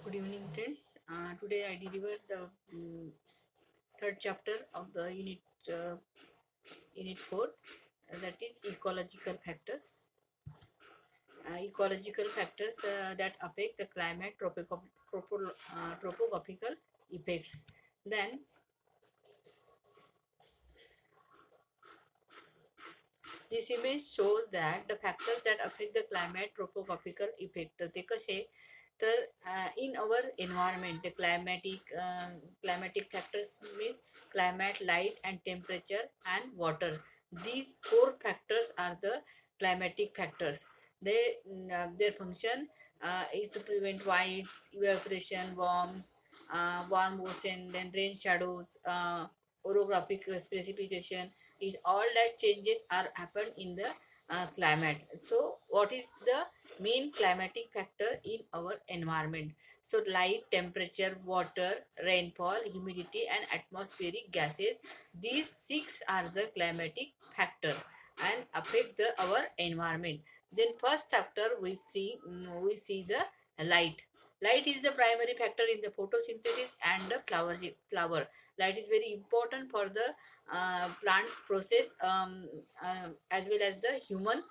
Good evening, friends. Today I delivered the third chapter of the uh, unit 4, that is ecological factors. Ecological factors that affect the climate, topographical effects. Then this image shows that the factors that affect the climate, topographical effect. तर ते कसे तर in our environment, the climatic factors means climate, light and temperature and water. These four factors are the climatic factors. Their function is to prevent winds, evaporation, warm ocean, then rain shadows, orographic precipitation, is all that changes are happen in the climate. So what is the main climatic factor in our environment? So light, temperature, water, rainfall, humidity and atmospheric gases, these six are the climatic factor and affect our environment. Then first factor we see the light. Light is the primary factor in the photosynthesis and the flower. Light is very important for the plants process, as well as the human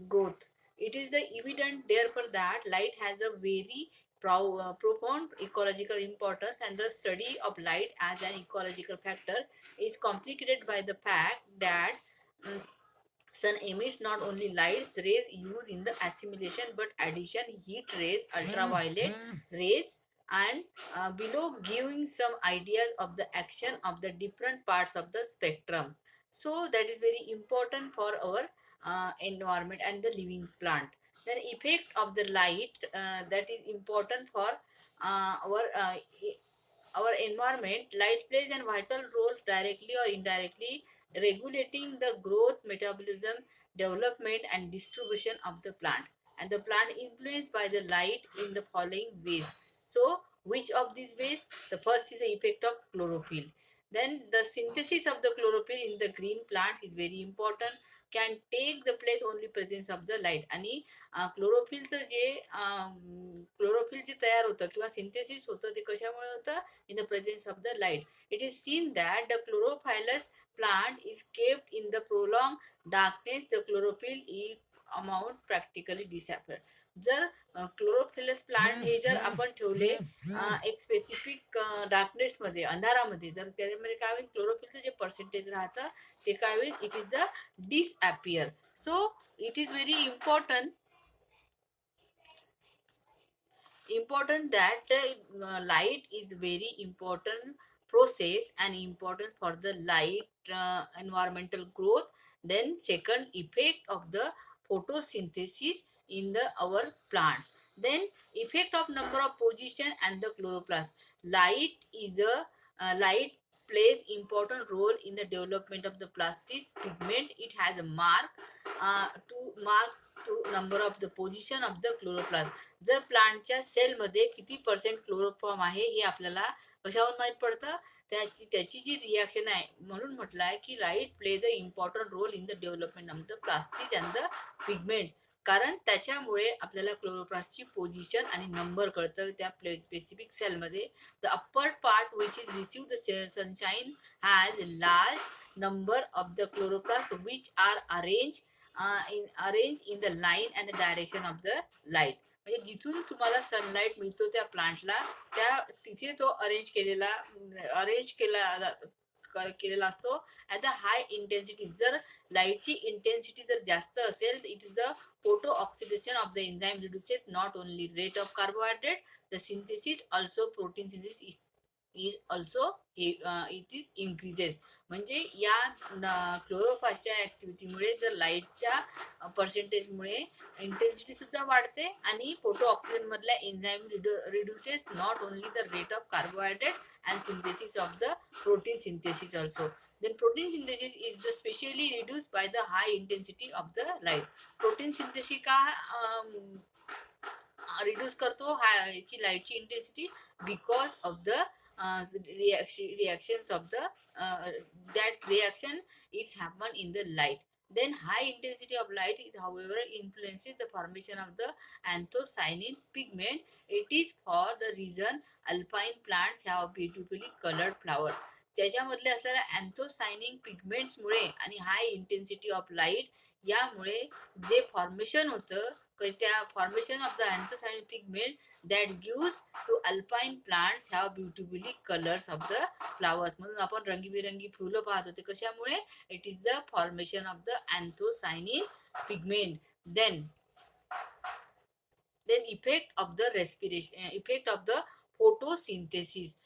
growth. It is the evident therefore that light has a very profound ecological importance, and the study of light as an ecological factor is complicated by the fact that mm, sun emits not only light rays used in the assimilation but addition heat rays, ultraviolet rays, and below giving some ideas of the action of the different parts of the spectrum. So that is very important for our environment and the living plant. Then effect of the light, that is important for our environment. Light plays a vital role directly or indirectly regulating the growth, metabolism, development and distribution of the plant. And the plant influenced by the light in the following ways. So which of these ways? The first is the effect of chlorophyll. Then the synthesis of the chlorophyll in the green plant is very important, can take the place only presence of the light. आणि क्लोरोफिलचं जे chlorophyll जे तयार होतं किंवा synthesis होतं ते कशामुळे होतं? In the presence of the light. It is seen that the chlorophyllous plant is kept in the prolonged darkness. The chlorophyll is amount practically disappear. जर क्लोरोफिलस प्लांट हे जर आपण ठेवले एक स्पेसिफिक डार्कनेसमध्ये, अंधारामध्ये, जर त्यामध्ये काय होईल, क्लोरोफिलचं जे पर्सेंटेज राहतं ते काय होईल, it is the disappear. So it is very important that light is very important process and important for the light environmental growth. Then second, effect of the photosynthesis in the our plants. Then effect of number of position and the chloroplast. Light plays important role in the development of the plastic pigment. It has a mark to number of the position of the chloroplast. जर प्लांटच्या सेलमध्ये किती percent chloroform आहे हे आपल्याला कशावर माहीत पडतं? त्याची जी रिॲक्शन आहे, म्हणून म्हटलं आहे की light plays a important role in the development of the plastic and the pigments. कारण त्याच्यामुळे आपल्याला क्लोरोप्लास्टची पोझिशन आणि नंबर कळतं त्या स्पेसिफिक सेलमध्ये. The upper part which is receive the sunshine has large number of the chloroplasts which are arranged in the line and the direction of the light. म्हणजे जिथून तुम्हाला सनलाईट मिळतो त्या प्लांटला, त्या तिथे तो केलेला असतो ॲट द हाय इंटेन्सिटी. जर लाईटची इंटेन्सिटी जर जास्त असेल, it is the photo oxidation of the enzyme reduces not only rate of carbohydrate, the synthesis also protein synthesis is also it is increases. म्हणजे या क्लोरोफासच्या ॲक्टिव्हिटीमुळे जर लाईटच्या पर्सेंटेजमुळे इंटेन्सिटी सुद्धा वाढते आणि फोटो ऑक्सिजनमधल्या enzyme reduces not only the rate of carbohydrate and synthesis of the protein synthesis also. Then protein synthesis is the specially reduced by the high intensity of the light. Protein synthesis का reduce करतो याची लाईटची intensity? Because of the reactions of the that reaction it's happen in the light. Then high intensity of light is however influences the formation of the anthocyanin pigment. It is for the reason alpine plants have beautifully colored flower. त्याच्यामधले असलेल्या अँथोसायनिन पिगमेंट्समुळे आणि हाय intensity of light यामुळे जे formation होतं त्या formation of the anthocyanin pigment that gives to alpine plants have beautifully colors of the flowers. म्हणून आपण रंगीबेरंगी फुलं पाहतो ते कशामुळे? It is the formation of the anthocyanin pigment. Then effect of the respiration, effect of the photosynthesis.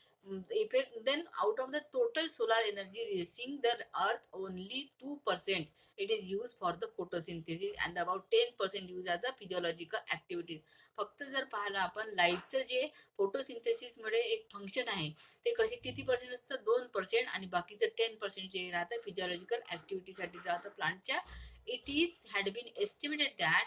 Effect, then out of the total solar energy reaching the earth, only 2% it is used for the photosynthesis and about 10% used as the physiological activities. फक्त जर पाहिलं आपण लाईटचं जे photosynthesis मध्ये एक function आहे ते कसे किती पर्सेंट असतं? 2%. आणि बाकीचं 10% जे राहतं फिजिओलॉजिकल ऍक्टिव्हिटीसाठी राहतं प्लांटच्या. It is had been estimated that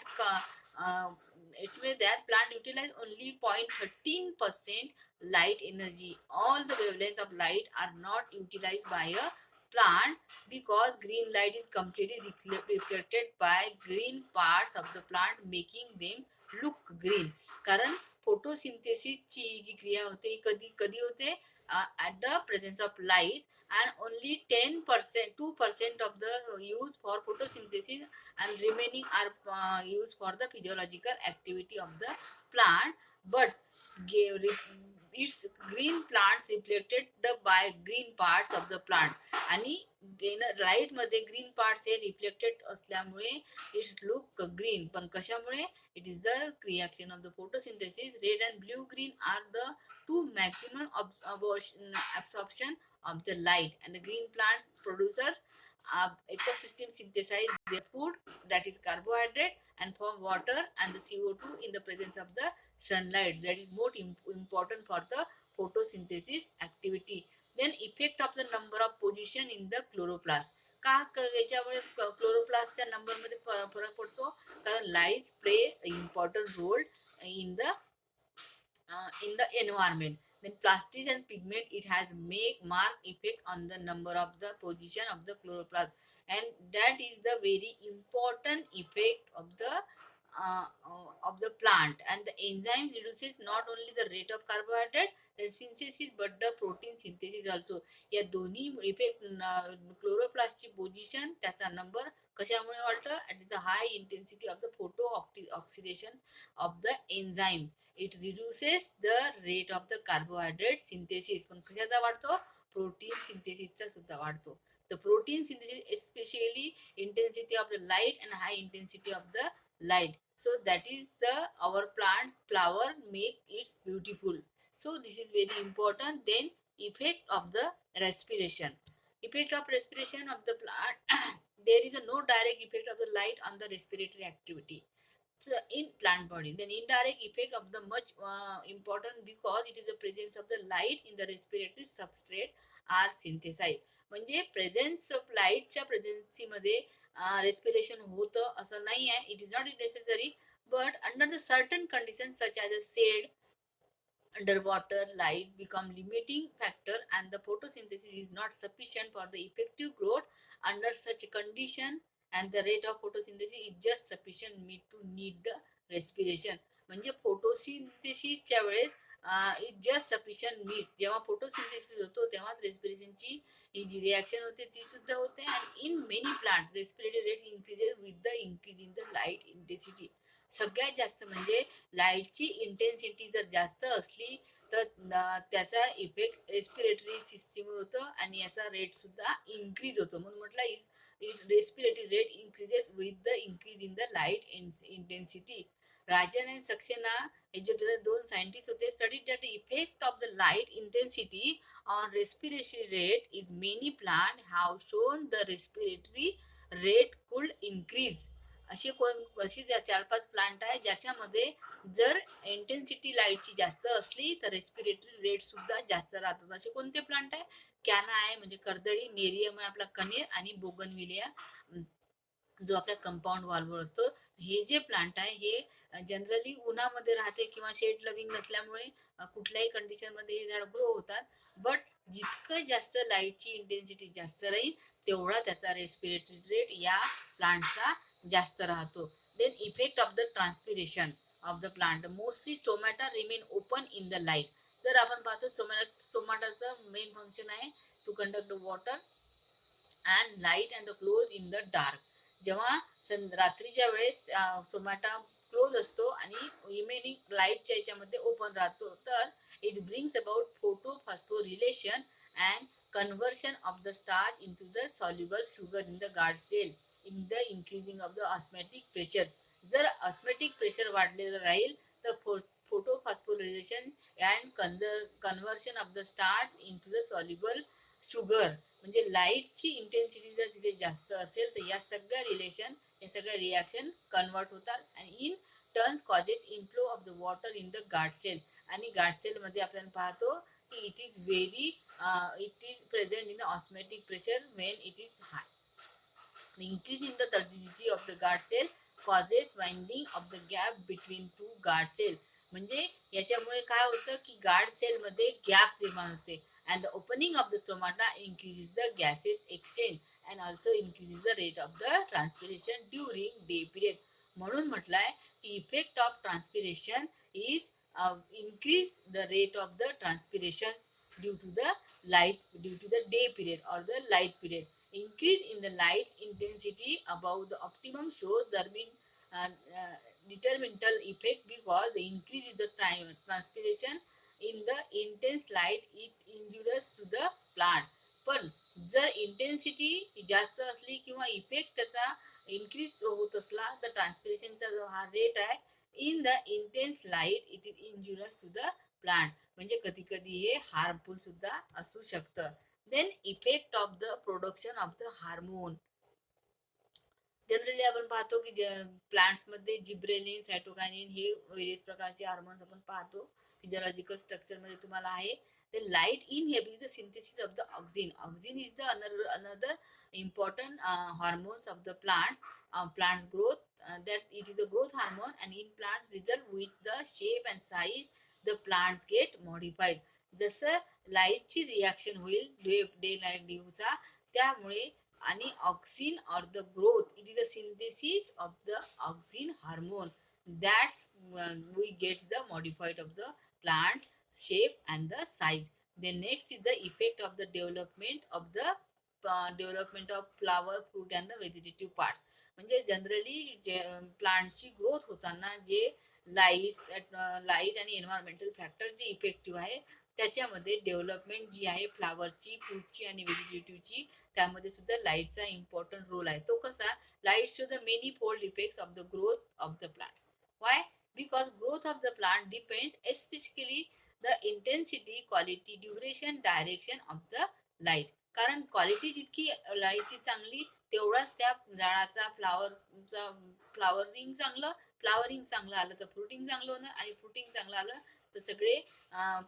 plant utilize only 0.13% light energy. All the wavelength of light are not utilized by a plant because green light is completely reflected by green parts of the plant, making them look green. कारण फोटोसिंथेसिसची जी क्रिया होते कधी कधी होते at the presence of light, and only 10% 2% of the use for photosynthesis and remaining are used for the physiological activity of the plant. But its green plants reflected by green parts of the plant. आणि light मध्ये green parts हे reflected असल्यामुळे it's look green. पण कशामुळे? It is the reaction of the photosynthesis. Red and blue green are the two maximum absorption of the light, and the green plants producers ecosystem synthesize their food, that is carbohydrate, and form water and the CO2 in the presence of the sunlight. That is more important for the photosynthesis activity. Then effect of the number of position in the chloroplast. का याच्यामुळे क्लोरोप्लास्टच्या नंबरमध्ये फरक पडतो? कारण light play important role in the environment. Then plastic and pigment, it has make mark effect on the number of the position of the chloroplast, and that is the very important effect of the plant. And the enzymes reduces not only the rate of carbohydrate synthesis but the protein synthesis also. या दोन्ही effect क्लोरोप्लास्टची position त्याचा number कशामुळे वाढतं? At the high intensity of the photo oxidation of the enzyme. It reduces the rate of the carbohydrate synthesis. पण कशाचा वाढतो? Protein सिंथेसिसचा सुद्धा वाढतो. The protein synthesis, especially intensity of the light and high intensity of the light. So that is the our plants flower make it beautiful. So this is very important. Then effect of the respiration. Effect of respiration of the plant. There is a no direct effect of the light on the respiratory activity. So in plant body, then indirect effect of the much important because it is the presence of the light in the respiratory substrate are synthesized. म्हणजे presence of लाईटच्या प्रेझेन्सीमध्ये respiration होतं असं नाही आहे. It is not necessary, but under the certain condition such as a sed underwater light become limiting factor and the photosynthesis is not sufficient for the effective growth. Under such condition and the rate of photosynthesis is just sufficient to need the respiration. म्हणजे फोटोसिंथेसिसच्या वेळेस it just sufficient meet. जेव्हा photosynthesis होतो तेव्हाच रेस्पिरेशनची ही जी reaction होते ती सुद्धा होते. And in many plant respiratory rate increases with the increase in the light intensity. सगळ्यात जास्त म्हणजे लाईटची इंटेन्सिटी जर जास्त असली तर त्याचा इफेक्ट रेस्पिरेटरी सिस्टीम होतो आणि याचा रेट सुद्धा इन्क्रीज होतो. म्हणून म्हटलं is respiratory rate increases with the increase in the light intensity. Rajan and Saxena हे जे दोन सायंटिस्ट होते study that effect of the light intensity on respiratory rate is many plant have shown the respiratory rate कुड increase. अशी 4-5 plant आहे ज्याच्यामध्ये जर intensity लाईटची जास्त असली तर रेस्पिरेटरी रेट सुद्धा जास्त राहतात. असे कोणते प्लांट आहे? कॅना आहे म्हणजे कर्दळी, नेरियम आहे आपला कनेर, आणि बोगनविलिया जो आपल्या कंपाऊंड वॉलवर असतो. हे जे प्लांट आहे हे जनरली उन्हामध्ये राहते किंवा शेड लविंग नसल्यामुळे कुठल्याही कंडिशनमध्ये हे झाड ग्रो होतात. बट जितकं जास्त लाईटची इंटेन्सिटी जास्त राहील तेवढा त्याचा रेस्पिरेटरी रेट या प्लांटचा जास्त राहतो. Then effect of the transpiration of the plant. Mostly stomata remain open in the light. जर आपण पाहतो स्टोमॅटाचं मेन फंक्शन आहे to conduct water and light and the close in the dark. जेव्हा रात्रीच्या वेळेस टोमॅटा क्लोज असतो आणि रिमेनिंग लाईटच्या याच्यामध्ये ओपन राहतो, तर it brings about photo phosphorylation and conversion of the starch into the soluble sugar in the guard cell in the increasing of the osmotic pressure. जर ऑस्मॅटिक प्रेशर वाढलेलं राहील तर photophosphorylation and conversion of the starch into the soluble sugar, म्हणजे लाईटची intensity जर तिथे जास्त असेल तर या सगळ्या रिॲक्शन कन्वर्ट होतात आणि in turns causes inflow of the water in the guard cell. आणि गार्ड सेलमध्ये आपण पाहतो की it is present in the osmotic pressure when it is high. The increase in the turbidity of the guard cell causes winding of the gap between two guard cell. म्हणजे याच्यामुळे काय होतं की गार्ड सेल मध्ये gap निर्माण होते and the opening of the stomata increases the gases exchange and also increases the rate of the transpiration during day period. म्हणून म्हटलंय की effect of transpiration is increase the rate of the transpiration due to the day period or the light period. Increase in the light intensity above the optimum shows there being detrimental effect because the increase in the transpiration in the intense light it injurious to the plant. पण जर intensity जास्त असली किंवा effect त्याचा increase होत असला तर ट्रान्सपिरेशनचा जो हा रेट आहे in the intense light it is injurious to the plant, म्हणजे कधी कधी हे हार्मफुल सुद्धा असू शकतं. Then effect of the production of the hormone. Generally आपण पाहतो की प्लांट्समध्ये जिब्रेलिन, सायटोकायनिन हे वेरियस प्रकारचे हार्मोन्स आपण पाहतो फिजियोलॉजिकल स्ट्रक्चरमध्ये तुम्हाला आहे. The light inhibits the synthesis of the auxin. Auxin is the another important hormones of the plants. Plants growth, that it is a growth hormone, and in plants result with the shape and size the plants get modified. जसं लाईटची reaction होईल day light ड्यूचा, त्यामुळे आणि auxin or the growth it is the synthesis of the auxin hormone that's we gets the modified of the plant shape and the size. Then next is the effect of the development of flower, fruit and the vegetative parts. म्हणजे generally जे प्लांटची growth होताना जे light आणि environmental factor जे effective आहे त्याच्यामध्ये development जी आहे फ्लावरची, फ्रूटची आणि व्हेजिटेटिव्हची, त्यामध्ये सुद्धा लाईटचा इम्पॉर्टंट रोल आहे. तो कसा? Light show the many fold effects of the growth of the plant. Y? Because growth of the plant depends especially the intensity, quality, duration, direction of the light. कारण quality जितकी लाईटची चांगली तेवढाच त्या झाडाचा फ्लावरिंग चांगलं आलं तर फ्रुटिंग चांगलं होणार, आणि फ्रुटिंग चांगलं आलं तर सगळे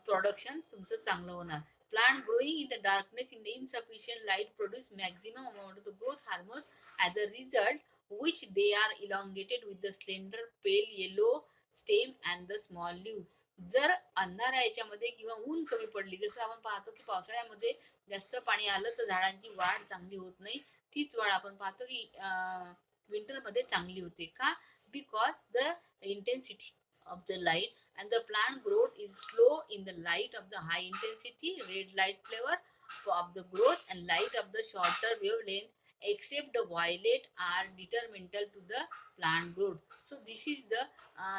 प्रोडक्शन तुमचं चांगलं होणार. Plant growing in the darkness in the insufficient light produce maximum amount of the growth hormones. As a result, which they are elongated with the slender pale yellow stem and the small leaves. जर अंधारा याच्यामध्ये किंवा ऊन कमी पडली, जसं आपण पाहतो की पावसाळ्यामध्ये जास्त पाणी आलं तर झाडांची वाढ चांगली होत नाही, तीच वाढ आपण पाहतो की विंटरमध्ये चांगली होते. का? Because the intensity of the light and the plant growth is slow in the light of the high intensity red light flavor of the growth and light of the shorter wavelength except the violet are detrimental to the plant growth. So this is the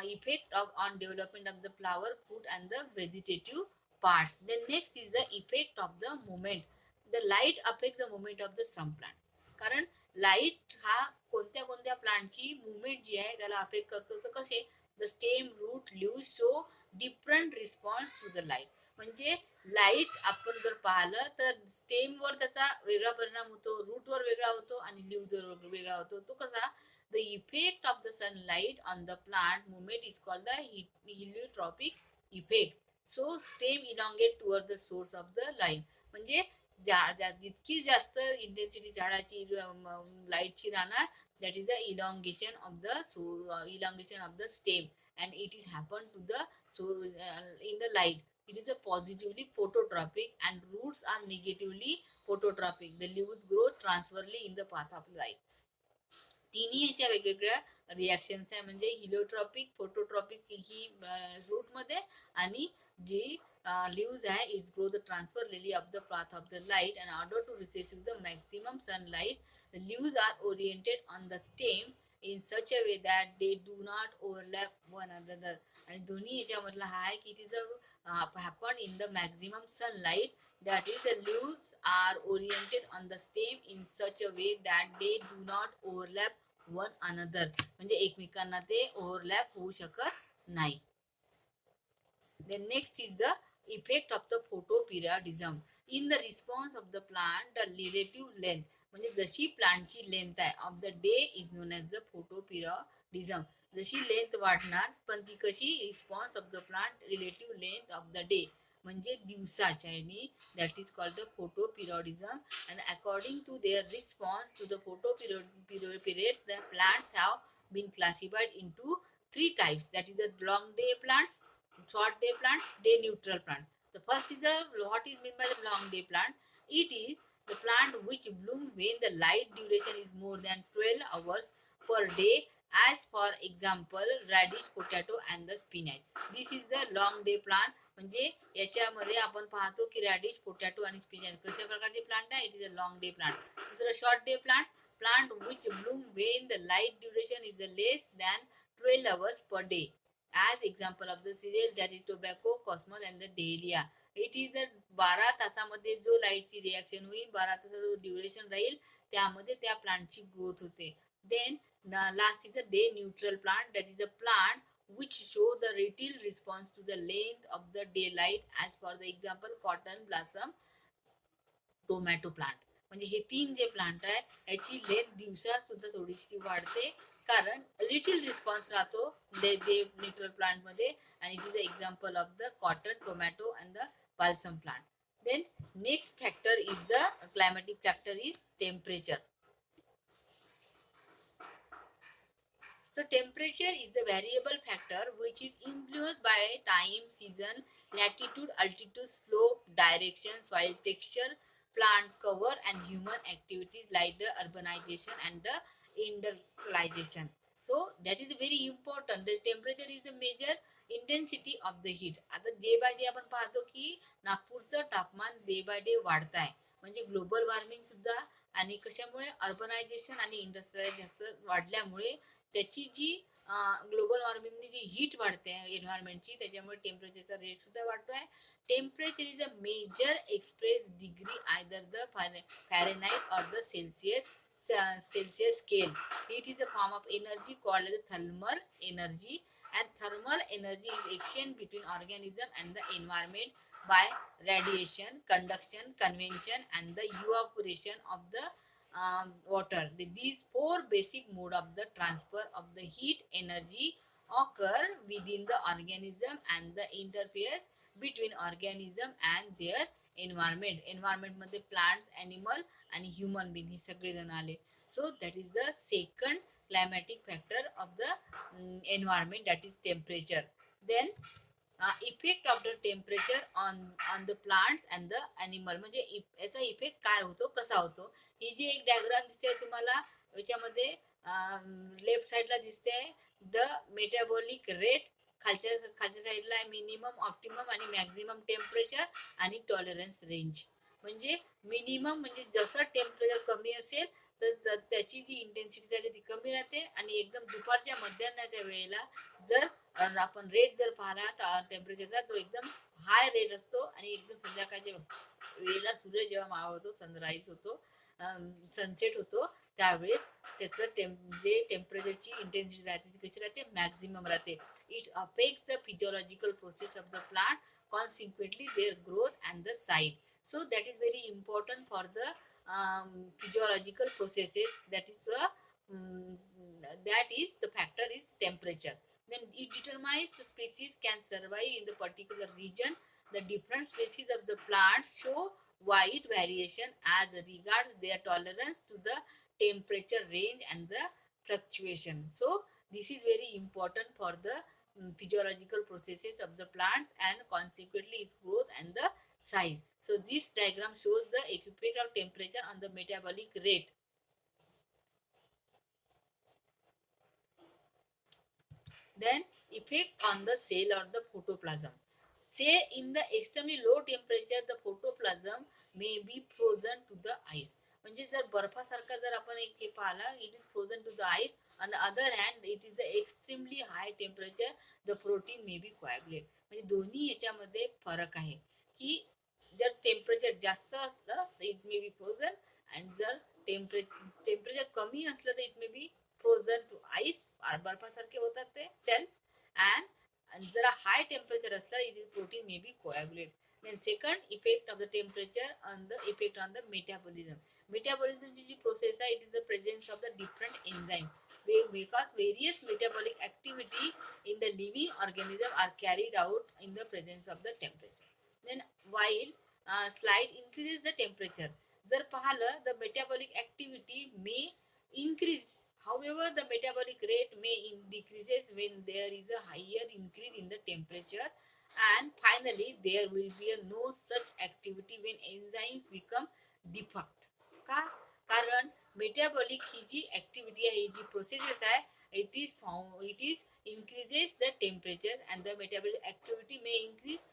effect of on development of the flower, fruit and the vegetative parts. Then next is the effect of the movement. The light affects the movement of the some plant. कारण light हा कोणत्या कोणत्या प्लांटची movement जी आहे त्याला affect करतो. तर कसे? The stem, root, leaves show different response to the light. म्हणजे लाईट आपण जर पाहिलं तर स्टेमवर त्याचा वेगळा परिणाम होतो, रूटवर वेगळा होतो आणि लीव्हवर वेगळा होतो. तो कसा? The effect of the sunlight on the plant movement is called the heliotropic effect. So stem elongate toward the source of the light. म्हणजे जितकी जास्त इंटेन्सिटी झाडाची लाईटची राहणार, that is the elongation of the stem, and it is happen to the in the light. it is a positively phototropic and roots are negatively phototropic. The leaves grow transversely in the path of light. तिन्ही ह्याच्या वेगवेगळ्या reactions आहे, म्हणजे हिलोट्रॉपिक, phototropic ही root मध्ये, आणि जी leaves आहे it's grow the transversely of the path of the light and order to receive the maximum sunlight the leaves are oriented on the stem in such a way that they do not overlap one another. आणि दोन्ही याच्यामधला हा आहे की तिचं happen in the maximum sunlight, that is the leaves are oriented on the stem in such a way that they do not overlap one another, म्हणजे एकमेकांना ते ओव्हरलॅप होऊ शकत नाही. Then next is the effect of the photoperiodism. In the response of the plant, the relative length, म्हणजे जशी प्लांटची length आहे of the day is known as the photoperiodism. जशी लेंथ वाढणार पण ती कशी, response of the plant relative length of the day, म्हणजे दिवसाच्या ह्यानी, that is called the photoperiodism. And according to their response to the photoperiods the plants have been classified into 3 types, that is the long day plants, short day plants, day neutral plants. The first is the, what is meant by the long day plant? It is the plant which bloom when the light duration is more than 12 hours per day, as for example radish, potato and the spinach. This is the long day plant. म्हणजे याच्यामध्ये आपण पाहतो की radish, potato आणि spinach कशा प्रकारचे plant आहे, it is a long day plant. दुसरं short day plant, plant which bloom when the light duration is less than 12 hours per day, as example of the cereal, that is tobacco, cosmos and the dahlia. It is a 12 तासामध्ये जो लाईटची reaction होईल, 12 तासाचा जो duration राहील त्यामध्ये त्या प्लांटची ग्रोथ होते. Then last is a day neutral plant, that is a plant which show the retail response to the length of the daylight, as for the example cotton blossom, tomato plant. म्हणजे हे 3 जे plant आहे याची length दिवसात सुद्धा थोडीशी वाढते, कारण लिटिल रिस्पॉन्स राहतो डे न्यूट्रल प्लांट मध्ये, आणि it is a example of the cotton, tomato and the balsam plant. Then next factor is the climatic factor is temperature. So temperature is the variable factor which is influenced by time, season, latitude, altitude, slope, direction, soil texture, plant cover and human activities like the urbanization and the industrialization. So that is very important. The temperature is the major intensity of the heat. आता day by day आपण पाहतो की नागपूरचं तापमान day by day वाढत आहे, म्हणजे global warming सुद्धा, आणि कशामुळे अर्बनायझेशन आणि इंडस्ट्रियल जास्त वाढल्यामुळे त्याची जी ग्लोबल वॉर्मिंगनी जी हीट वाढते एन्व्हायरमेंटची, त्याच्यामुळे टेम्परेचरचा रेट सुद्धा वाढतो आहे. Temperature is a major express degree either the Fahrenheit or the Celsius scale. Heat is a form of energy called as thermal energy, and thermal energy is exchange between organism and the environment by radiation, conduction, convection and the evaporation of the water. These 4 basic mode of the transfer of the heat energy occur within the organism and the interference between organism and their environment. Environment मध्ये plants, animal आणि human being हे सगळे जण आले. So that is the second climatic factor of the environment, that is temperature. Then effect of the temperature on the plants and the animal, म्हणजे याचा effect काय होतो, कसा होतो. ही जी एक डायग्राम दिसते तुम्हाला याच्यामध्ये लेफ्ट साईडला दिसते द मेटाबॉलिक रेट, खालच्या साईडला मिनिमम, ऑप्टिमम आणि मॅक्झिमम टेम्परेचर आणि टॉलरन्स रेंज. म्हणजे मिनिमम म्हणजे जसं टेम्परेचर कमी असेल तर त्याची जी इंटेन्सिटी राहते ती कमी राहते, आणि एकदम दुपारच्या मध्यान्हाच्या वेळेला जर आपण रेट जर पाहिला टेम्परेचरचा तो एकदम हाय रेट असतो, आणि एकदम संध्याकाळच्या वेळेला सूर्य जेव्हा मावळतो, सनराईज होतो, सनसेट होतो, त्यावेळेस त्याचं जे टेम्परेचरची इंटेन्सिटी राहते ती कशी राहते, मॅक्झिमम राहते. It affects the physiological process of the plant, consequently their growth and the size. So that is very important for the physiological processes, that is the factor is temperature. Then it determines the species can survive in the particular region. The different species of the plants show wide variation as regards their tolerance to the temperature range and the fluctuation. So this is very important for the physiological processes of the plants and consequently its growth and the size. So this diagram shows the effect of temperature on the metabolic rate. Then effect on the cell or the protoplasm. Say in the extremely low temperature the protoplasm may be frozen to the ice. म्हणजे जर बर्फासारखा जर आपण एक हे पाहिला, it is frozen to the ice. On the other hand it is the extremely high temperature the protein may be coagulate. म्हणजे दोन्ही याच्यामध्ये फरक आहे की जर टेम्परेचर जास्त असलं तर it may be frozen, and जर टेम्परेचर कमी असलं तर it may be frozen to ice. बर्फासारखे होतात ते सेल्स. अँड जरा हाय टेम्परेचर असलं it is protein may be coagulate. Then second effect of the temperature on the effect on the metabolism. Metabolism ची जी process आहे, it is the presence of the different enzyme. Because various metabolic activity in the living organism are carried out in the presence of the temperature. Then while slide increases the temperature, जर पाहिलं the metabolic activity may increase. However, the metabolic rate may decreases when there is a higher increase in the temperature. And finally there will be no such activity when enzymes become defunct. का? कारण metabolic ही जी activity आहे, ही जी processes आहे, it is increases the temperature and the metabolic activity may increase,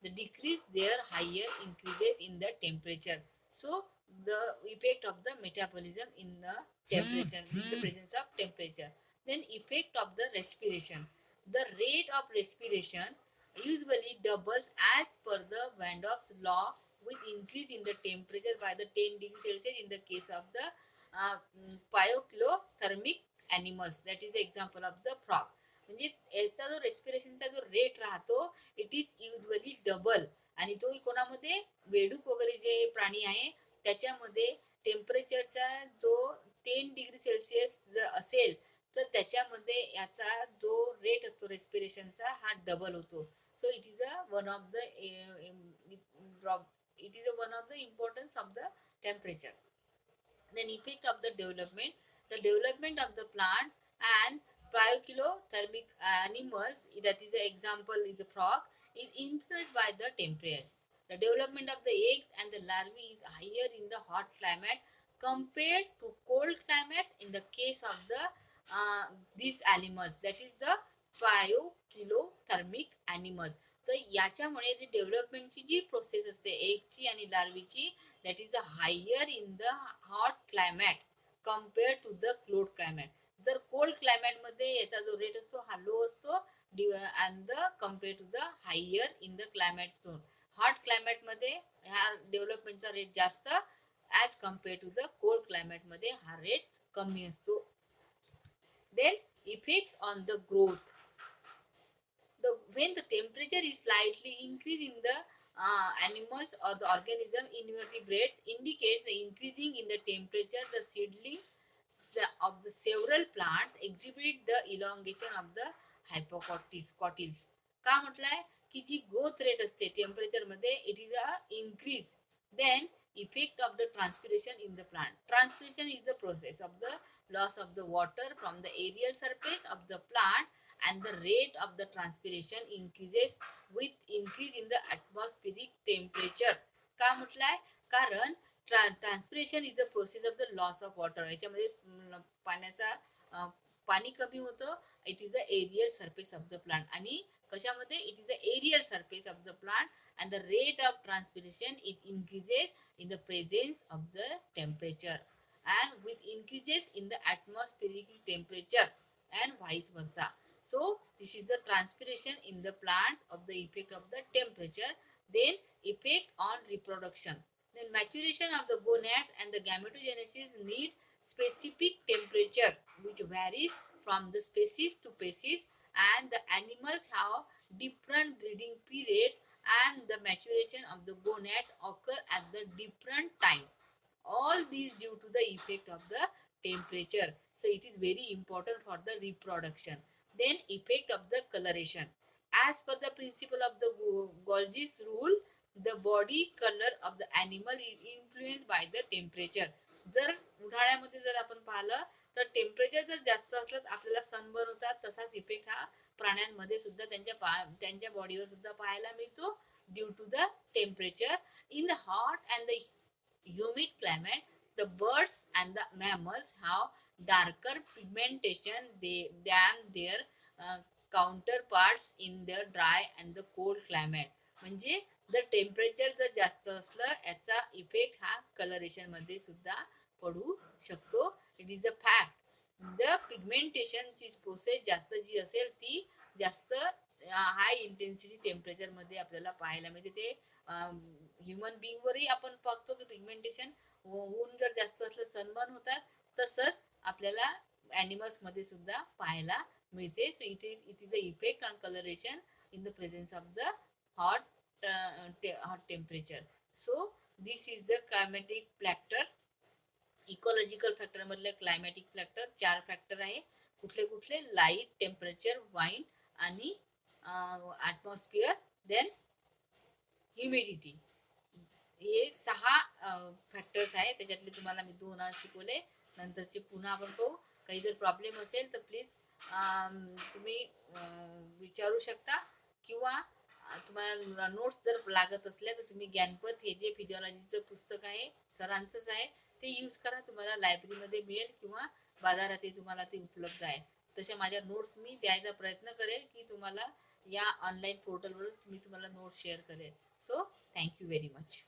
the decrease their higher increases in the temperature. So the effect of the metabolism in the temperature, in the presence of temperature. Then effect of the respiration. The rate of respiration usually doubles as per the Van Dyck's law with increase in the temperature by the 10 degrees Celsius in the case of the pyoclothermic animals. That is the example of the frog. म्हणजे याचा जो रेस्पिरेशनचा जो rate राहतो it is usually double. आणि तो कोणामध्ये बेडूक वगैरे जे प्राणी आहे त्याच्यामध्ये टेम्परेचरचा जो 10 डिग्री सेल्सिअस जर असेल तर त्याच्यामध्ये याचा जो रेट असतो रेस्पिरेशनचा हा डबल होतो. So it is a one of the importance of the temperature. Then effect of the development of the plant and pyoclothermic animals, that is the example is a frog, is influenced by the temperature. The development of the eggs and the larvae is higher in the hot climate compared to cold climate in the case of the these animals, that is the pyoclothermic animals. तर याच्यामुळे जी डेव्हलपमेंटची जी process असते एगची आणि लार्वीची, that is the higher in the hot climate compared to the cold climate. जर cold climate मध्ये याचा जो rate असतो हा लो असतो and the compared to the higher in the climate zone. Hot climate मध्ये ह्या डेव्हलपमेंटचा रेट जास्त as compared to the cold climate मध्ये हा रेट कमी असतो. Then effect on the growth. When the temperature is slightly increased in the animals or the organism, invertebrates indicate the increasing in the temperature. The seedlings of the several plants exhibit the elongation of the hypocotyls. का म्हटलंय की जी growth rate असते temperature मध्ये it is a increase. Then effect of the transpiration in the plant. Transpiration is the process of the loss of the water from the aerial surface of the plant, and the rate of the transpiration increases with increase in the atmospheric temperature. का म्हटलंय? कारण transpiration is the process of the loss of water. याच्यामध्ये पाण्याचा पाणी कमी होतं. It is the aerial surface of the plant. आणि कशामध्ये? It is the aerial surface of the plant and the rate of transpiration it increases in the presence of the temperature and with increases in the atmospheric temperature and vice versa. So this is the transpiration in the plant of the effect of the temperature. Then effect on reproduction. Then maturation of the gonads and the gametogenesis need specific temperature which varies from the species to species, and the animals have different breeding periods and the maturation of the gonads occur at the different times. All these due to the effect of the temperature. So it is very important for the reproduction. Then effect of the coloration. As per the principle of the Golgi's rule, the body color of the animal is influenced by the temperature. जर उन्हाळ्यामध्ये जर आपण पाहिलं तर temperature जर जास्त असलं आपल्याला सनबर्न होतात, तसाच इफेक्ट हा प्राण्यांमध्ये सुद्धा त्यांच्या बॉडीवर सुद्धा पाहायला मिळतो. Due to the temperature in the hot and the humid climate, the birds and the mammals have darker pigmentation than their counterparts in the dry and the cold climate. म्हणजे जर टेम्परेचर जर जास्त असलं याचा इफेक्ट हा colouration मध्ये सुद्धा पडू शकतो. It is a fact. The पिगमेंटेशनची प्रोसेस जास्त जी असेल ती जास्त हाय इंटेन्सिटी टेम्परेचर मध्ये आपल्याला पाहायला मिळते. ते ह्युमन बिंगवरही आपण बघतो की पिगमेंटेशन ऊन जर जास्त असलं सनबर्न होतात, तसंच आपल्याला ॲनिमल्स मध्ये सुद्धा पाहायला मिळते. So it is the effect on colouration in the presence of the hot temperature. So this is the climatic factor. Ecological factor मधले क्लायमॅटिक फॅक्टर 4 फॅक्टर आहे. कुठले कुठले? लाईट, टेम्परेचर, वाइंड आणि ॲटमॉस्फिअर, देन ह्युमिडिटी. हे 6 factors आहेत. त्याच्यातले तुम्हाला मी 2 आज शिकवले. नंतरचे पुन्हा आपण पाहू. काही जर प्रॉब्लेम असेल तर प्लीज तुम्ही विचारू शकता, किंवा तुम्हाला नोट्स जर लागत असल्या तर तुम्ही ज्ञानपथ हे जे फिजिओलॉजीचं पुस्तक आहे सरांचंच आहे ते यूज करा. तुम्हाला लायब्ररीमध्ये मिळेल किंवा बाजारातही तुम्हाला ते उपलब्ध आहे. तशा माझ्या नोट्स मी द्यायचा प्रयत्न करेल की तुम्हाला या ऑनलाईन पोर्टलवर मी तुम्हाला नोट्स शेअर करेल. So thank you very much.